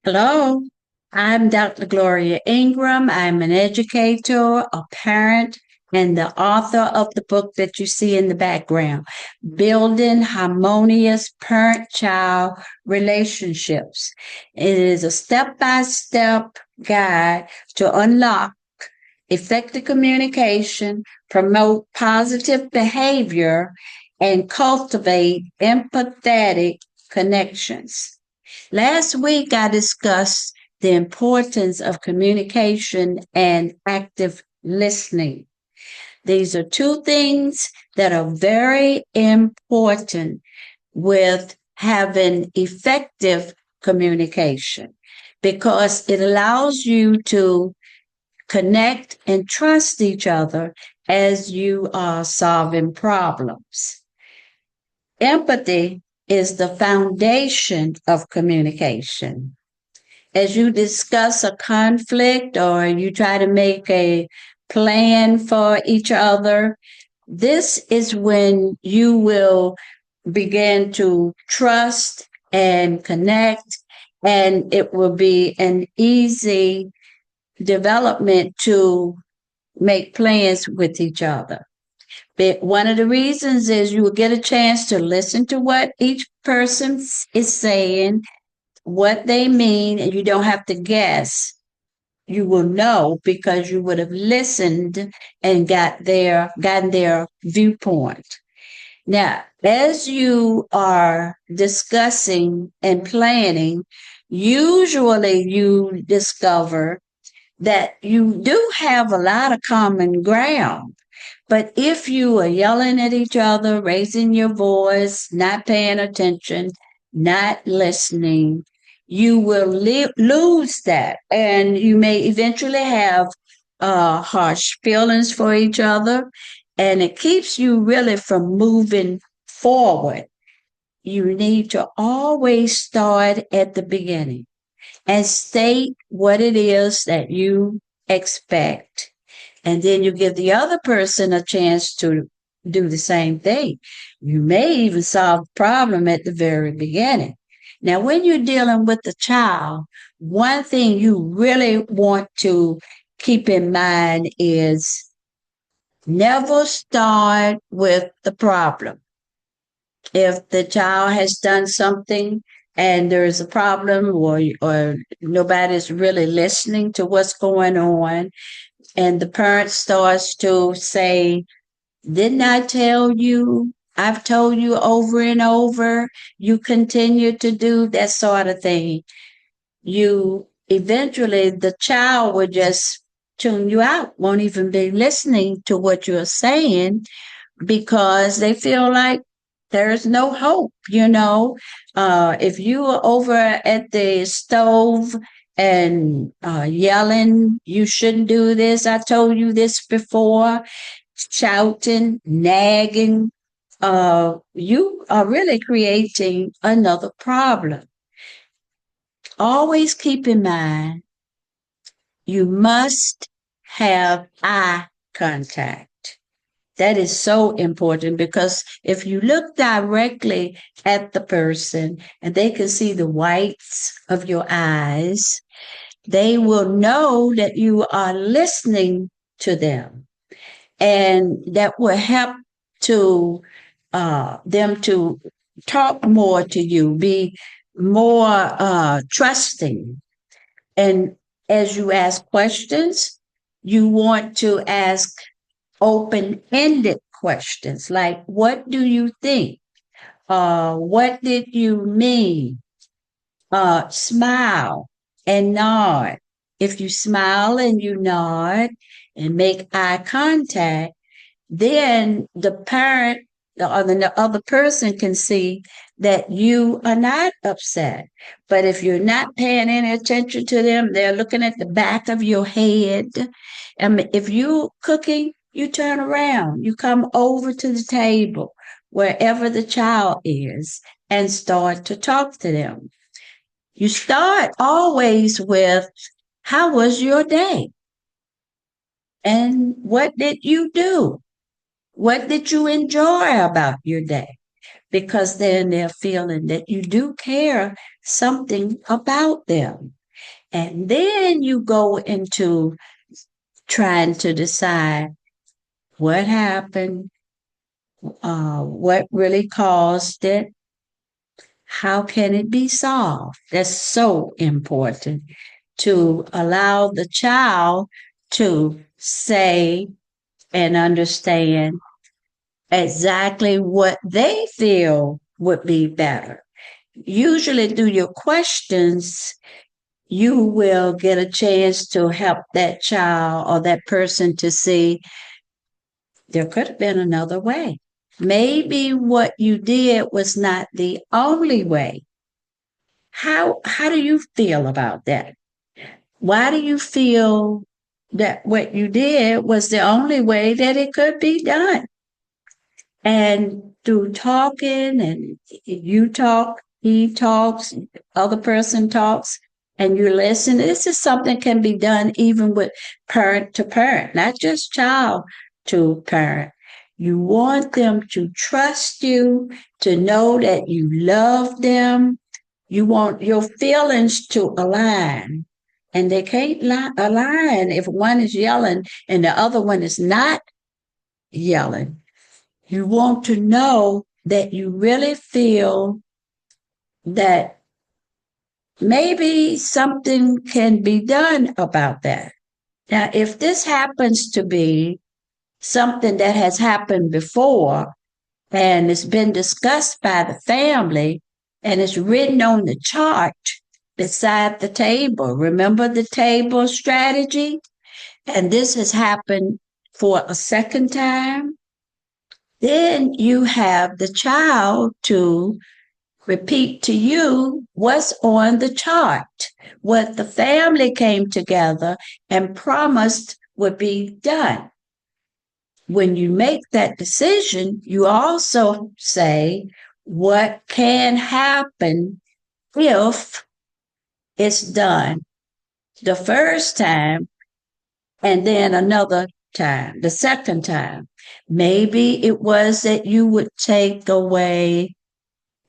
Hello, I'm Dr. Gloria Ingram. I'm an educator, a parent, and the author of the book that you see in the background, Building Harmonious Parent-Child Relationships. It is a step-by-step guide to unlock effective communication, promote positive behavior, and cultivate empathetic connections. Last week, I discussed the importance of communication and active listening. These are two things that are very important with having effective communication because it allows you to connect and trust each other as you are solving problems. Empathy is the foundation of communication. As you discuss a conflict or you try to make a plan for each other, this is when you will begin to trust and connect, and it will be an easy development to make plans with each other. But one of the reasons is you will get a chance to listen to what each person is saying, what they mean, and you don't have to guess. You will know because you would have listened and gotten their viewpoint. Now, as you are discussing and planning, usually you discover that you do have a lot of common ground. But if you are yelling at each other, raising your voice, not paying attention, not listening, you will lose that. And you may eventually have harsh feelings for each other. And it keeps you really from moving forward. You need to always start at the beginning and state what it is that you expect. And then you give the other person a chance to do the same thing. You may even solve the problem at the very beginning. Now, when you're dealing with the child, one thing you really want to keep in mind is never start with the problem. If the child has done something and there is a problem or nobody's really listening to what's going on, and the parent starts to say, didn't I tell you? I've told you over and over. You continue to do that sort of thing. You eventually, the child will just tune you out, won't even be listening to what you're saying because they feel like there's no hope, if you are over at the stove and yelling, you shouldn't do this, I told you this before, shouting, nagging, you are really creating another problem. Always keep in mind, you must have eye contact. That is so important because if you look directly at the person and they can see the whites of your eyes, they will know that you are listening to them. And that will help to them to talk more to you, be more trusting. And as you ask questions, you want to ask open-ended questions like, what do you think? What did you mean? Smile and nod. If you smile and you nod and make eye contact, then the parent or the other person can see that you are not upset. But if you're not paying any attention to them, they're looking at the back of your head. If you're cooking, you turn around, you come over to the table, wherever the child is, and start to talk to them. You start always with, how was your day? And what did you do? What did you enjoy about your day? because then they're feeling that you do care something about them. And then you go into trying to decide what happened, what really caused it, how can it be solved? That's so important to allow the child to say and understand exactly what they feel would be better. Usually, through your questions, you will get a chance to help that child or that person to see there could have been another way. Maybe what you did was not the only way. How do you feel about that? Why do you feel that what you did was the only way that it could be done? And through talking and you talk, he talks, other person talks, and you listen, this is something can be done even with parent to parent, not just child to parent. You want them to trust you, to know that you love them. You want your feelings to align. And they can't align if one is yelling and the other one is not yelling. You want to know that you really feel that maybe something can be done about that. Now, if this happens to be something that has happened before and it's been discussed by the family and it's written on the chart beside the table, remember the table strategy? And this has happened for a second time, then you have the child to repeat to you what's on the chart, what the family came together and promised would be done. When you make that decision, you also say what can happen if it's done the first time and then another time, the second time. Maybe it was that you would take away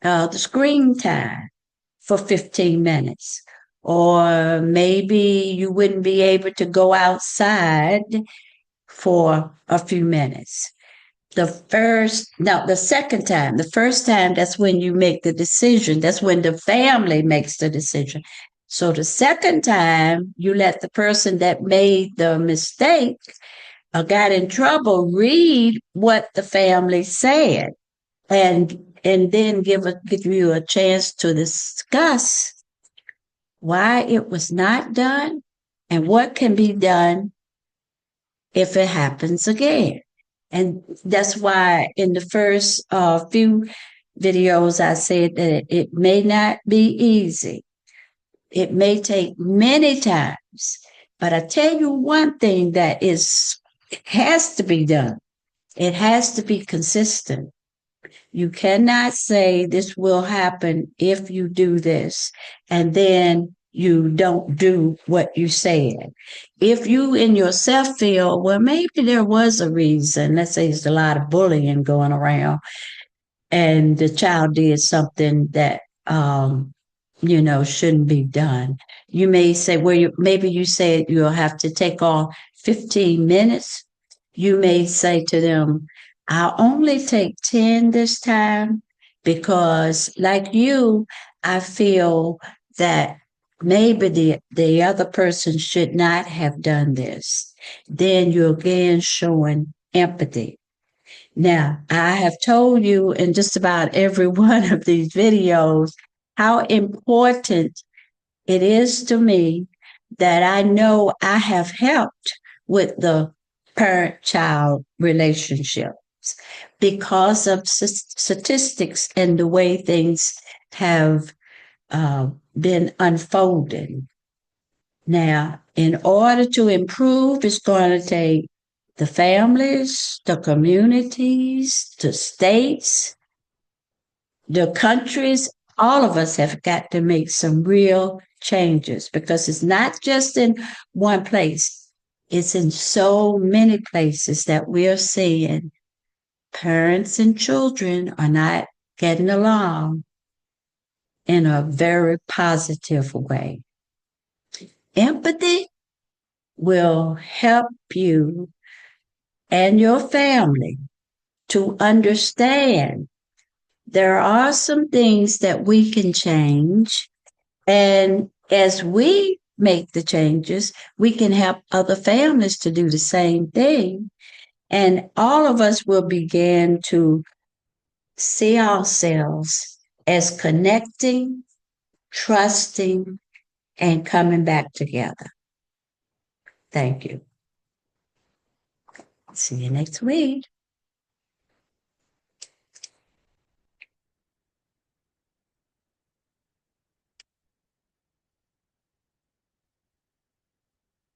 the screen time for 15 minutes. Or maybe you wouldn't be able to go outside for a few minutes. The second time, the first time, that's when you make the decision. That's when the family makes the decision. So the second time, you let the person that made the mistake or got in trouble read what the family said and then give you a chance to discuss why it was not done and what can be done if it happens again. And that's why in the first few videos, I said that it may not be easy. It may take many times, but I tell you one thing that it has to be done. It has to be consistent. You cannot say this will happen if you do this, and then you don't do what you said. If you in yourself feel, well, maybe there was a reason, let's say there's a lot of bullying going around, and the child did something that, shouldn't be done. You may say, well, maybe you said you'll have to take off 15 minutes. You may say to them, I'll only take 10 this time because, like you, I feel that maybe the other person should not have done this. Then you're again showing empathy. Now, I have told you in just about every one of these videos how important it is to me that I know I have helped with the parent-child relationships because of statistics and the way things have been unfolding. Now, in order to improve, it's going to take the families, the communities, the states, the countries, all of us have got to make some real changes because it's not just in one place. It's in so many places that we are seeing parents and children are not getting along in a very positive way. Empathy will help you and your family to understand there are some things that we can change. And as we make the changes, we can help other families to do the same thing. And all of us will begin to see ourselves as connecting, trusting, and coming back together. Thank you. See you next week.